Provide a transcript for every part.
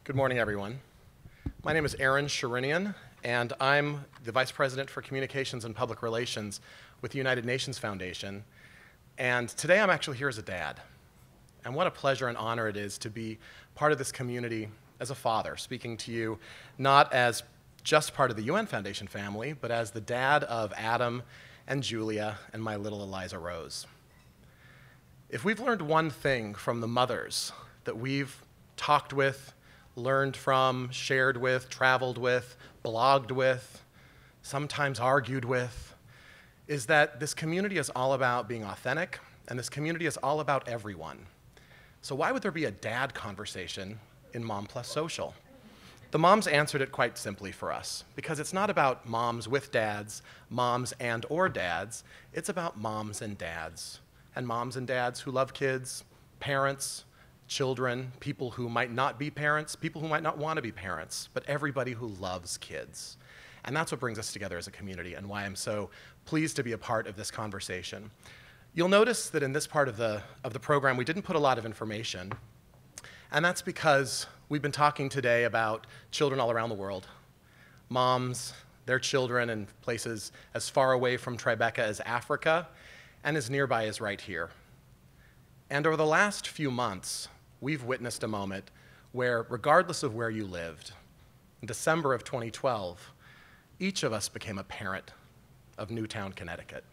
Good morning, everyone. My name is Sherinian, and I'm the Vice President for Communications and Public Relations with the United Nations Foundation. And today I'm actually here as a dad. And what a pleasure and honor it is to be part of this community as a father, speaking to you not as just part of the UN Foundation family, but as the dad of Adam and Julia and my little Eliza Rose. If we've learned one thing from the mothers that we've talked with, learned from, shared with, traveled with, blogged with, sometimes argued with, is that this community is all about being authentic, and this community is all about everyone. So why would there be a dad conversation in Mom+Social? The moms answered it quite simply for us, because it's not about moms with dads, moms and or dads, it's about moms and dads who love kids, parents, children, people who might not be parents, people who might not want to be parents, but everybody who loves kids. And that's what brings us together as a community and why I'm so pleased to be a part of this conversation. You'll notice that in this part of the program, we didn't put a lot of information, and that's because we've been talking today about children all around the world, moms, their children in places as far away from Tribeca as Africa, and as nearby as right here. And over the last few months, we've witnessed a moment where, regardless of where you lived, in December of 2012, each of us became a parent of Newtown, Connecticut.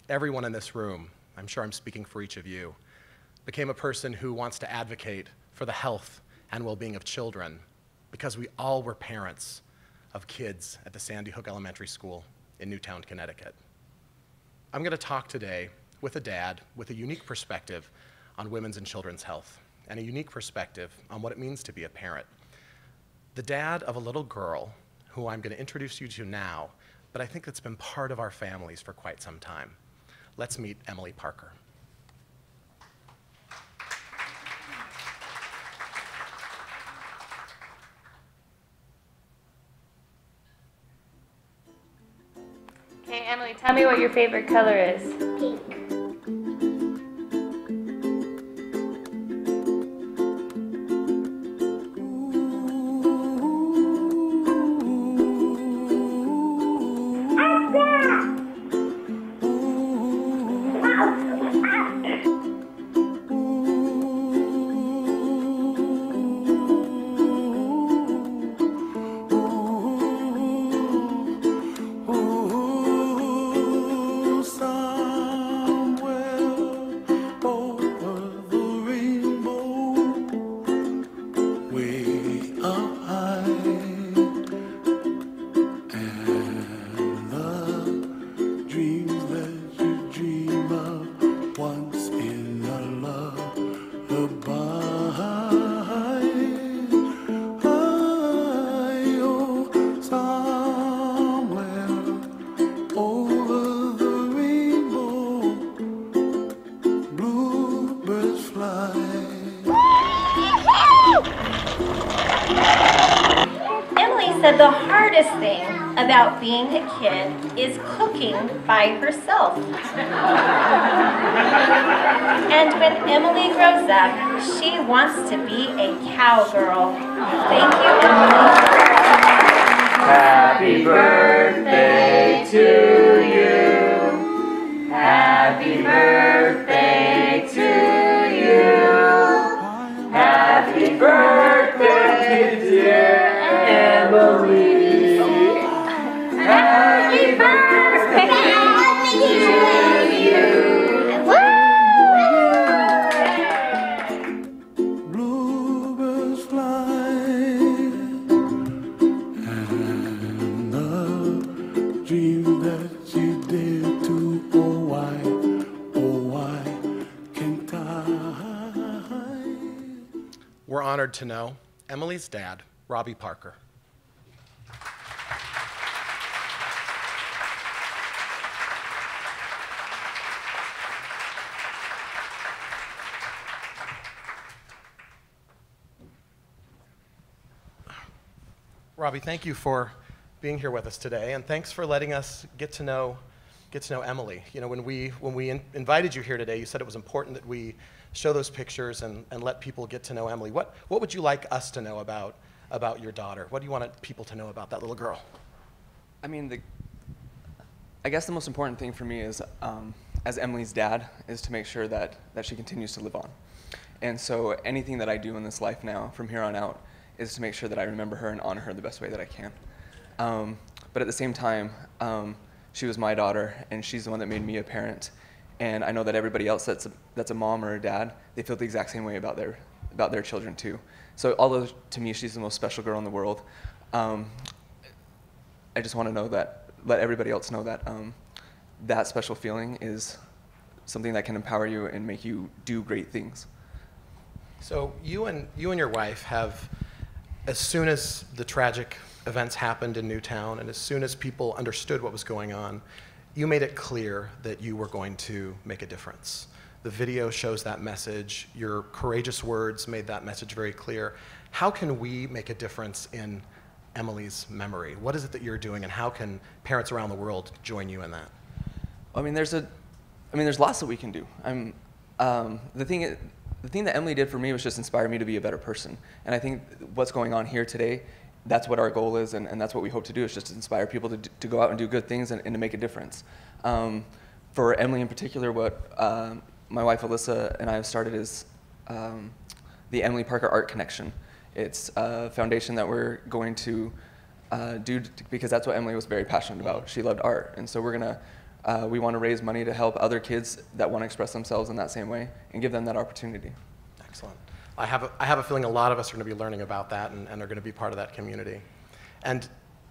Everyone in this room, I'm sure I'm speaking for each of you, became a person who wants to advocate for the health and well-being of children because we all were parents of kids at the Sandy Hook Elementary School in Newtown, Connecticut. I'm going to talk today with a dad with a unique perspective on women's and children's health and a unique perspective on what it means to be a parent. The dad of a little girl who I'm going to introduce you to now, but I think that's been part of our families for quite some time. Let's meet Emily Parker. Okay, Emily, tell me what your favorite color is. Pink. Said the hardest thing about being a kid is cooking by herself. And when Emily grows up, she wants to be a cowgirl. Thank you, Emily. Happy birthday to you. Happy birthday to you. Happy birthday, dear Emily. Happy birthday to you. Bluebirds fly, and the dream that you did to, oh why can't I? We're honored to know Emily's dad, Robbie Parker. Robbie, thank you for being here with us today, and thanks for letting us get to know get to know Emily. You know, when we invited you here today, you said it was important that we show those pictures and let people get to know Emily. What would you like us to know about your daughter? What do you want people to know about that little girl? I mean, I guess the most important thing for me is, as Emily's dad, is to make sure that she continues to live on. And so anything that I do in this life now, from here on out, is to make sure that I remember her and honor her the best way that I can. But at the same time, she was my daughter, and she's the one that made me a parent. And I know that everybody else that's a mom or a dad, they feel the exact same way about their children too. So although to me she's the most special girl in the world, I just want to let everybody else know that that special feeling is something that can empower you and make you do great things. So you and your wife have, as soon as the tragic events happened in Newtown and as soon as people understood what was going on, you made it clear that you were going to make a difference. The video shows that message. Your courageous words made that message very clear. How can we make a difference in Emily's memory? What is it that you're doing, and how can parents around the world join you in that? I mean, there's lots that we can do. The thing that Emily did for me was just inspire me to be a better person. And I think what's going on here today, that's what our goal is, and that's what we hope to do, is just to inspire people to go out and do good things and to make a difference. For Emily in particular, what my wife Alyssa and I have started is the Emily Parker Art Connection. It's a foundation that we're going to do because that's what Emily was very passionate about. She loved art, and so we want to raise money to help other kids that want to express themselves in that same way and give them that opportunity. Excellent. I have a feeling a lot of us are going to be learning about that and are going to be part of that community. And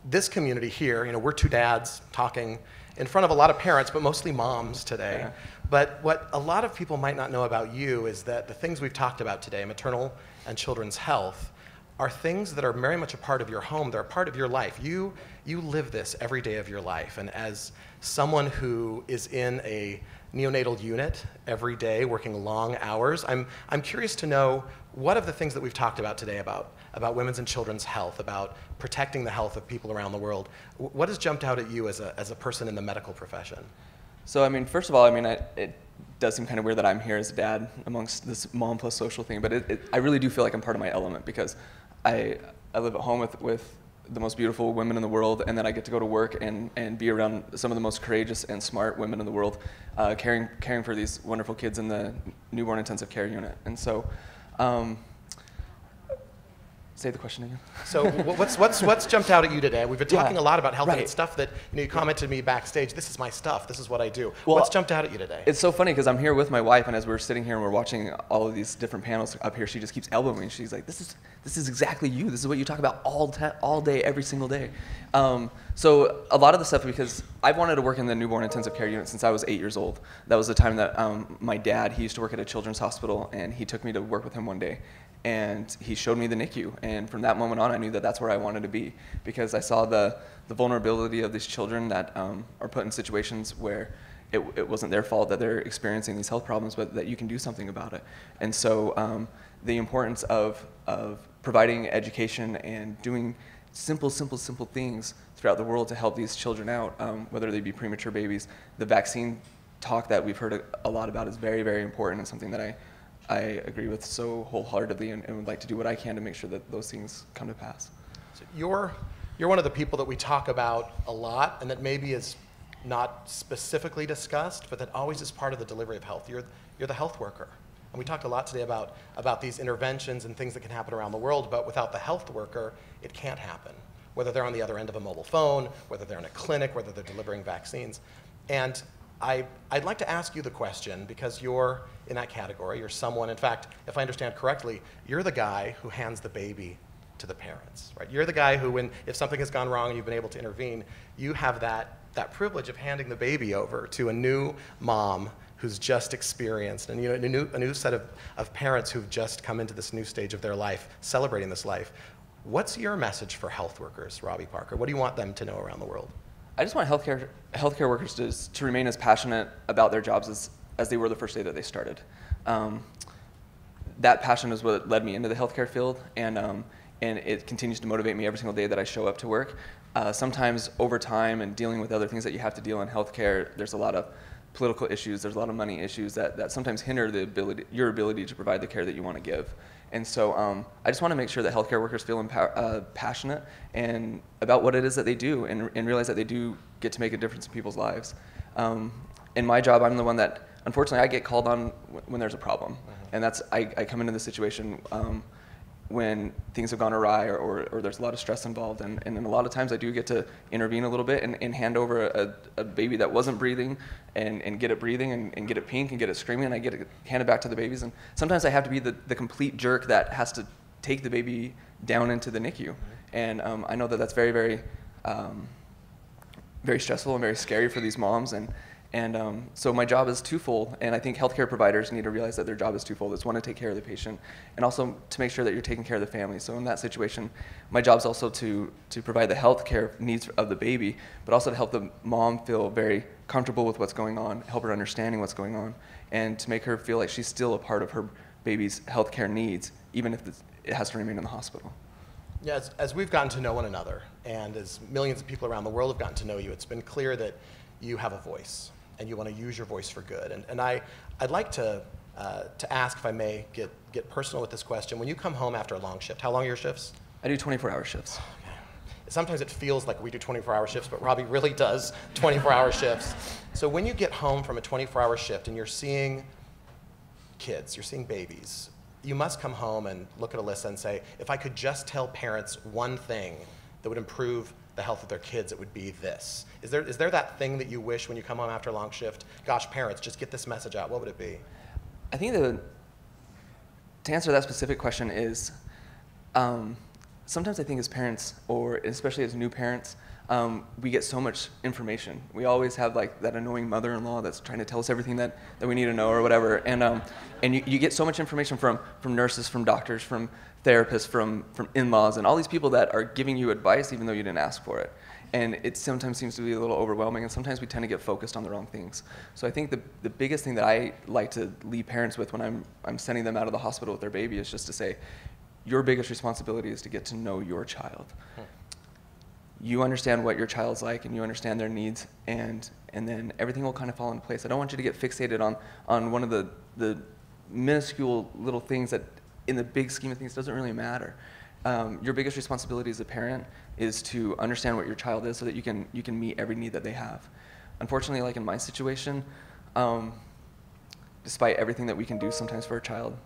this community here, you know, we're two dads talking in front of a lot of parents, but mostly moms today. Yeah. But what a lot of people might not know about you is that the things we've talked about today, maternal and children's health, are things that are very much a part of your home. They're a part of your life. You live this every day of your life. And as someone who is in a neonatal unit every day, working long hours, I'm curious to know, what of the things that we've talked about today about women's and children's health, about protecting the health of people around the world, what has jumped out at you as a person in the medical profession? So, I mean, first of all, I mean, it does seem kind of weird that I'm here as a dad amongst this Mom+Social thing, but I really do feel like I'm part of my element, because I live at home with the most beautiful women in the world, and then I get to go to work and be around some of the most courageous and smart women in the world, caring for these wonderful kids in the newborn intensive care unit. And so, say the question again. So what's jumped out at you today? We've been talking a lot about health, and it's stuff that, you know, you commented to me backstage, this is my stuff, this is what I do. Well, what's jumped out at you today? It's so funny because I'm here with my wife, and as we're sitting here and we're watching all of these different panels up here, she just keeps elbowing me. She's like, this is exactly you. This is what you talk about all day, every single day. So a lot of the stuff, because I've wanted to work in the newborn intensive care unit since I was 8 years old. That was the time that my dad, he used to work at a children's hospital, and he took me to work with him one day. And he showed me the NICU, and from that moment on, I knew that that's where I wanted to be, because I saw the vulnerability of these children that are put in situations where it wasn't their fault that they're experiencing these health problems, but that you can do something about it. And so the importance of providing education and doing simple things throughout the world to help these children out, whether they be premature babies. The vaccine talk that we've heard a lot about is very, very important, and something that I agree with so wholeheartedly, and would like to do what I can to make sure that those things come to pass. So you're one of the people that we talk about a lot, and that maybe is not specifically discussed, but that always is part of the delivery of health. You're the health worker. And we talked a lot today about these interventions and things that can happen around the world, but without the health worker, it can't happen. Whether they're on the other end of a mobile phone, whether they're in a clinic, whether they're delivering vaccines. And I'd like to ask you the question, because you're in that category. You're someone, in fact, if I understand correctly, you're the guy who hands the baby to the parents, right? You're the guy who, if something has gone wrong and you've been able to intervene, you have that privilege of handing the baby over to a new mom who's just experienced, and a new set of parents who've just come into this new stage of their life, celebrating this life. What's your message for health workers, Robbie Parker? What do you want them to know around the world? I just want healthcare workers to remain as passionate about their jobs as they were the first day that they started. That passion is what led me into the healthcare field, and it continues to motivate me every single day that I show up to work. sometimes over time and dealing with other things that you have to deal in healthcare, there's a lot of political issues, there's a lot of money issues that sometimes hinder your ability to provide the care that you want to give. And so I just want to make sure that healthcare workers feel passionate and about what it is that they do and realize that they do get to make a difference in people's lives. In my job, I'm the one that, unfortunately, I get called on when there's a problem. And that's, I come into the situation when things have gone awry or there's a lot of stress involved. And then a lot of times I do get to intervene a little bit and hand over a baby that wasn't breathing and get it breathing and get it pink and get it screaming, and I get it handed back to the babies. And sometimes I have to be the complete jerk that has to take the baby down into the NICU. And I know that that's very, very, very stressful and very scary for these moms. And so my job is twofold, and I think healthcare providers need to realize that their job is twofold. It's one, to take care of the patient, and also to make sure that you're taking care of the family. So in that situation, my job is also to provide the healthcare needs of the baby, but also to help the mom feel very comfortable with what's going on, help her understanding what's going on, and to make her feel like she's still a part of her baby's healthcare needs, even if it has to remain in the hospital. Yeah, as we've gotten to know one another, and as millions of people around the world have gotten to know you, it's been clear that you have a voice, and you want to use your voice for good. And I'd like to ask, if I may, get personal with this question. When you come home after a long shift, how long are your shifts? I do 24-hour shifts. Okay. Sometimes it feels like we do 24-hour shifts, but Robbie really does 24-hour shifts. So when you get home from a 24-hour shift and you're seeing kids, you're seeing babies, you must come home and look at Alyssa and say, if I could just tell parents one thing that would improve the health of their kids, it would be this. Is there that thing that you wish when you come home after a long shift? Gosh, parents, just get this message out. What would it be? I think to answer that specific question is, sometimes I think as parents, or especially as new parents, we get so much information. We always have like that annoying mother-in-law that's trying to tell us everything that we need to know or whatever. And you get so much information from nurses, from doctors, from therapists, from in-laws, and all these people that are giving you advice even though you didn't ask for it. And it sometimes seems to be a little overwhelming, and sometimes we tend to get focused on the wrong things. So I think the biggest thing that I like to leave parents with when I'm sending them out of the hospital with their baby is just to say, your biggest responsibility is to get to know your child. You understand what your child's like, and you understand their needs, and then everything will kind of fall into place. I don't want you to get fixated on one of the minuscule little things that in the big scheme of things doesn't really matter. Your biggest responsibility as a parent is to understand what your child is so that you can meet every need that they have. Unfortunately, like in my situation, despite everything that we can do sometimes for a child,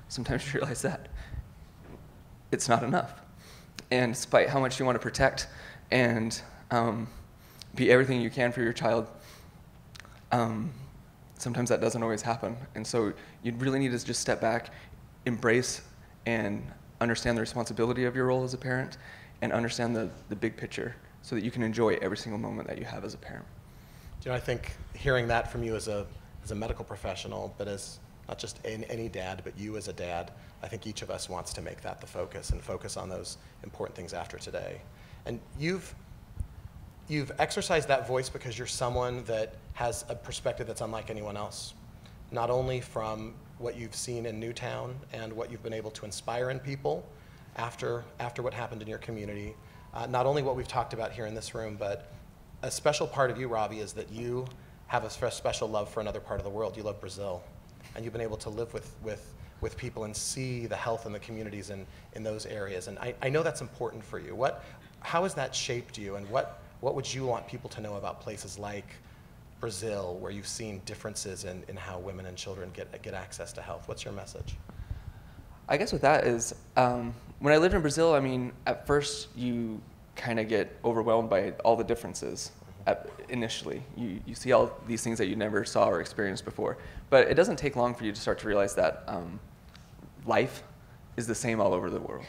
sometimes you realize that it's not enough. And despite how much you want to protect and be everything you can for your child, sometimes that doesn't always happen. And so you really need to just step back, embrace and understand the responsibility of your role as a parent, and understand the big picture so that you can enjoy every single moment that you have as a parent. You know, I think hearing that from you as a medical professional, but as not just any dad, but you as a dad, I think each of us wants to make that the focus and focus on those important things after today. And you've exercised that voice because you're someone that has a perspective that's unlike anyone else, not only from what you've seen in Newtown and what you've been able to inspire in people after what happened in your community, not only what we've talked about here in this room, but a special part of you, Robbie, is that you have a special love for another part of the world. You love Brazil, and you've been able to live with people and see the health in the communities in those areas. And I know that's important for you. How has that shaped you, and what would you want people to know about places like Brazil, where you've seen differences in how women and children get access to health? What's your message? I guess with that is, when I lived in Brazil, I mean, at first you kind of get overwhelmed by all the differences. Initially, you see all these things that you never saw or experienced before. But it doesn't take long for you to start to realize that life is the same all over the world.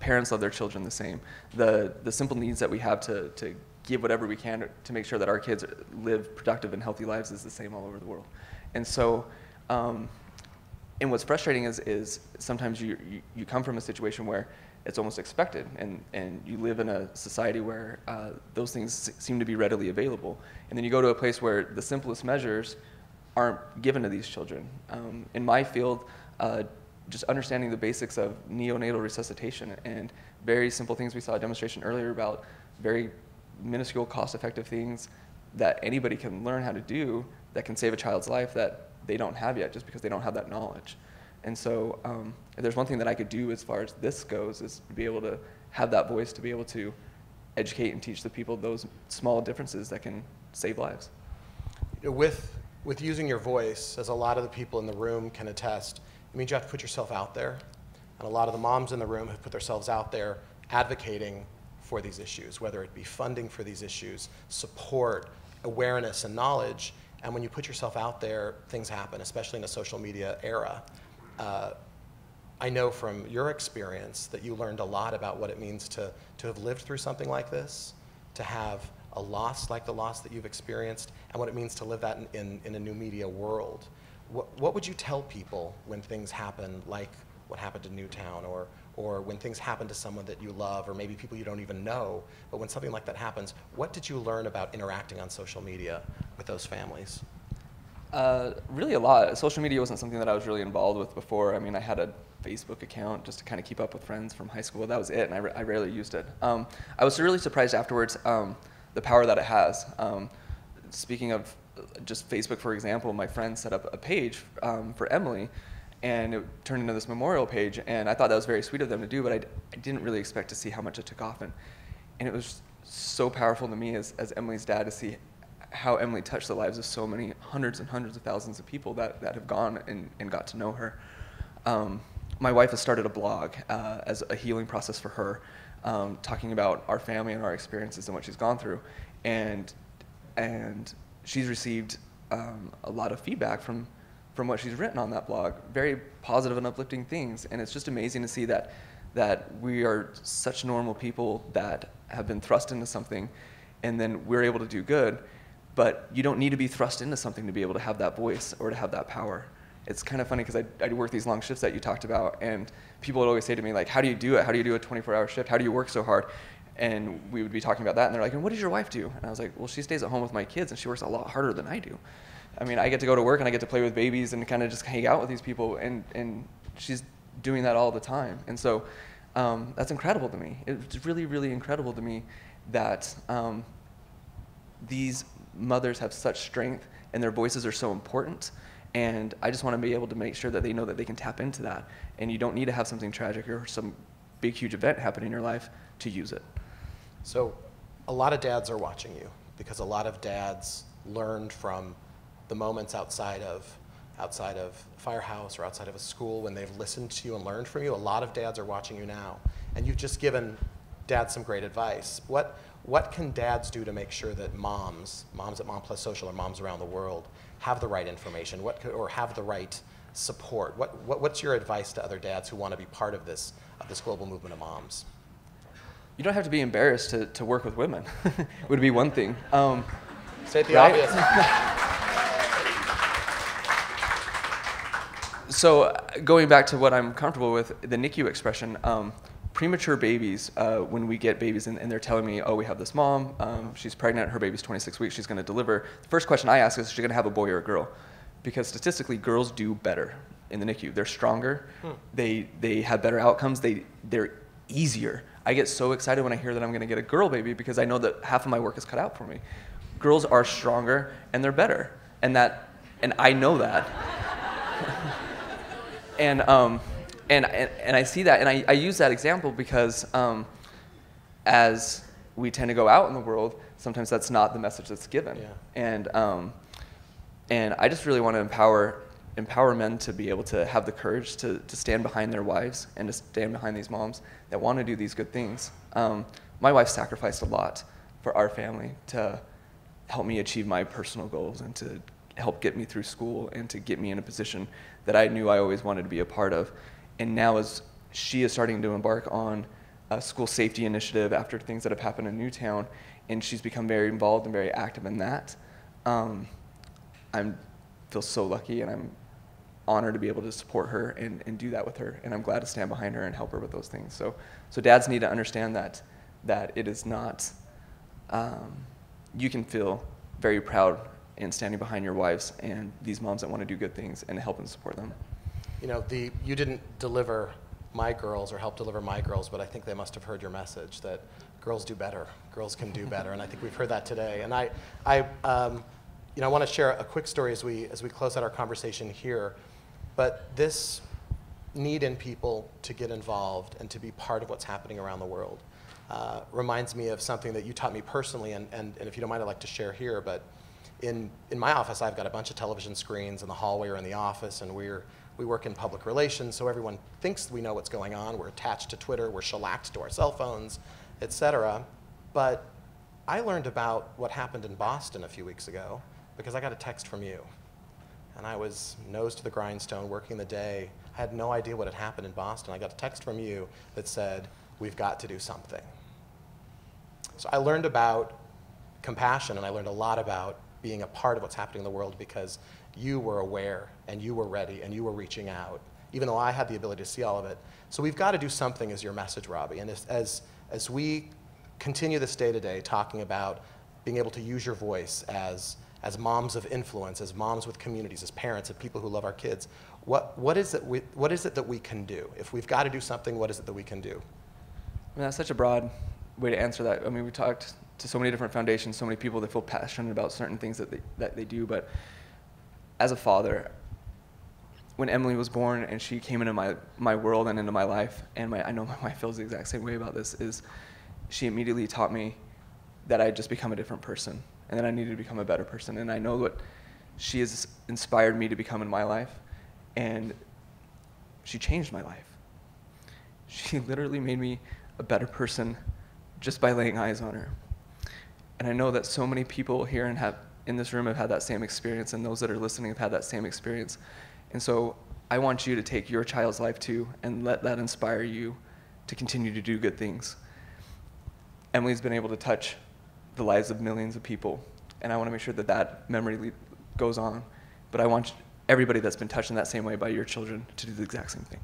Parents love their children the same. The simple needs that we have to give whatever we can to make sure that our kids live productive and healthy lives is the same all over the world. And so, and what's frustrating is sometimes you come from a situation where it's almost expected, and you live in a society where those things seem to be readily available. And then you go to a place where the simplest measures aren't given to these children. In my field, just understanding the basics of neonatal resuscitation and very simple things. We saw a demonstration earlier about very minuscule, cost-effective things that anybody can learn how to do that can save a child's life that they don't have yet just because they don't have that knowledge. And so if there's one thing that I could do as far as this goes is to be able to have that voice, to be able to educate and teach the people those small differences that can save lives. With using your voice, as a lot of the people in the room can attest, it means you have to put yourself out there. And a lot of the moms in the room have put themselves out there advocating for these issues, whether it be funding for these issues, support, awareness, and knowledge. And when you put yourself out there, things happen, especially in a social media era. I know from your experience that you learned a lot about what it means to have lived through something like this, to have a loss like the loss that you've experienced, and what it means to live that in a new media world. What would you tell people when things happen like what happened to Newtown, or when things happen to someone that you love, or maybe people you don't even know, but when something like that happens, what did you learn about interacting on social media with those families? Really a lot. Social media wasn't something that I was really involved with before. I mean, I had a Facebook account just to kind of keep up with friends from high school. That was it, and I rarely used it. I was really surprised afterwards the power that it has. Speaking of just Facebook, for example, my friend set up a page for Emily, and it turned into this memorial page, and I thought that was very sweet of them to do, but I didn't really expect to see how much it took off. And it was so powerful to me as Emily's dad to see how Emily touched the lives of so many hundreds and hundreds of thousands of people that have gone and got to know her. My wife has started a blog as a healing process for her, talking about our family and our experiences and what she's gone through. And she's received a lot of feedback from what she's written on that blog, very positive and uplifting things. And it's just amazing to see that we are such normal people that have been thrust into something, and then we're able to do good. But you don't need to be thrust into something to be able to have that voice or to have that power. It's kind of funny because I work these long shifts that you talked about, and people would always say to me, like, how do you do it? How do you do a 24-hour shift? How do you work so hard? And we would be talking about that, and they're like, and what does your wife do? And I was like, well, she stays at home with my kids, and she works a lot harder than I do. I mean, I get to go to work, and I get to play with babies and kind of just hang out with these people, and she's doing that all the time. And so that's incredible to me. It's really, really incredible to me that these mothers have such strength, and their voices are so important. And I just want to be able to make sure that they know that they can tap into that. And you don't need to have something tragic or some big, huge event happen in your life to use it. So a lot of dads are watching you, because a lot of dads learned from the moments outside of Firehouse or outside of a school when they've listened to you and learned from you. A lot of dads are watching you now. And you've just given dads some great advice. What can dads do to make sure that moms at Mom+Social or moms around the world have the right information, or have the right support? What's your advice to other dads who want to be part of this global movement of moms? You don't have to be embarrassed to work with women. Would be one thing. State the right? obvious. So going back to what I'm comfortable with, the NICU expression, premature babies, when we get babies and they're telling me, oh, we have this mom, she's pregnant, her baby's 26 weeks, she's going to deliver. The first question I ask is she going to have a boy or a girl? Because statistically, girls do better in the NICU. They're stronger, they have better outcomes, they're easier. I get so excited when I hear that I'm going to get a girl baby because I know that half of my work is cut out for me. Girls are stronger and they're better, and I know that. And I see that, and I use that example because as we tend to go out in the world, sometimes that's not the message that's given. Yeah. And I just really want to empower men to be able to have the courage to stand behind their wives and to stand behind these moms that want to do these good things. My wife sacrificed a lot for our family to help me achieve my personal goals and to help get me through school and to get me in a position that I knew I always wanted to be a part of. And now as she is starting to embark on a school safety initiative after things that have happened in Newtown, and she's become very involved and very active in that, I feel so lucky, and I'm honored to be able to support her and do that with her, and I'm glad to stand behind her and help her with those things. So dads need to understand that it is not, you can feel very proud in standing behind your wives and these moms that want to do good things and help and support them. You know, you didn't deliver my girls or help deliver my girls, but I think they must have heard your message that girls do better, girls can do better, and I think we've heard that today. And I want to share a quick story as we close out our conversation here. But this need in people to get involved and to be part of what's happening around the world reminds me of something that you taught me personally, and if you don't mind, I'd like to share here. But in my office, I've got a bunch of television screens in the hallway or in the office, and we work in public relations, so everyone thinks we know what's going on. We're attached to Twitter, we're shellacked to our cell phones, etc. But I learned about what happened in Boston a few weeks ago because I got a text from you. And I was nose to the grindstone working the day. I had no idea what had happened in Boston. I got a text from you that said, we've got to do something. So I learned about compassion, and I learned a lot about being a part of what's happening in the world because you were aware, and you were ready, and you were reaching out, even though I had the ability to see all of it. So we've got to do something is your message, Robbie. And as we continue this day to day talking about being able to use your voice as moms of influence, as moms with communities, as parents, as people who love our kids, what is it that we can do? If we've got to do something, what is it that we can do? I mean, that's such a broad way to answer that. I mean, we talked to so many different foundations, so many people that feel passionate about certain things that they do, but as a father, when Emily was born and she came into my world and into my life, and I know my wife feels the exact same way about this, is she immediately taught me that I had just become a different person and that I needed to become a better person. And I know what she has inspired me to become in my life, and she changed my life. She literally made me a better person just by laying eyes on her. And I know that so many people here in this room have had that same experience, and those that are listening have had that same experience. And so I want you to take your child's life too and let that inspire you to continue to do good things. Emily's been able to touch the lives of millions of people, and I want to make sure that that memory goes on. But I want everybody that's been touched in that same way by your children to do the exact same thing.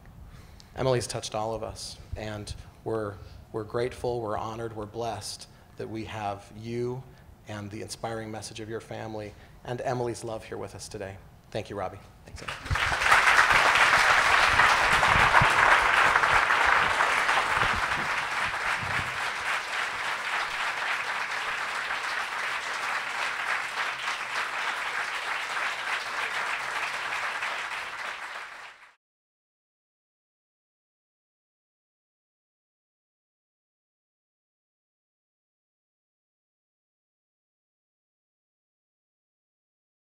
Emily's touched all of us, and we're grateful, we're honored, we're blessed that we have you and the inspiring message of your family and Emily's love here with us today. Thank you, Robbie. Thanks, Ed.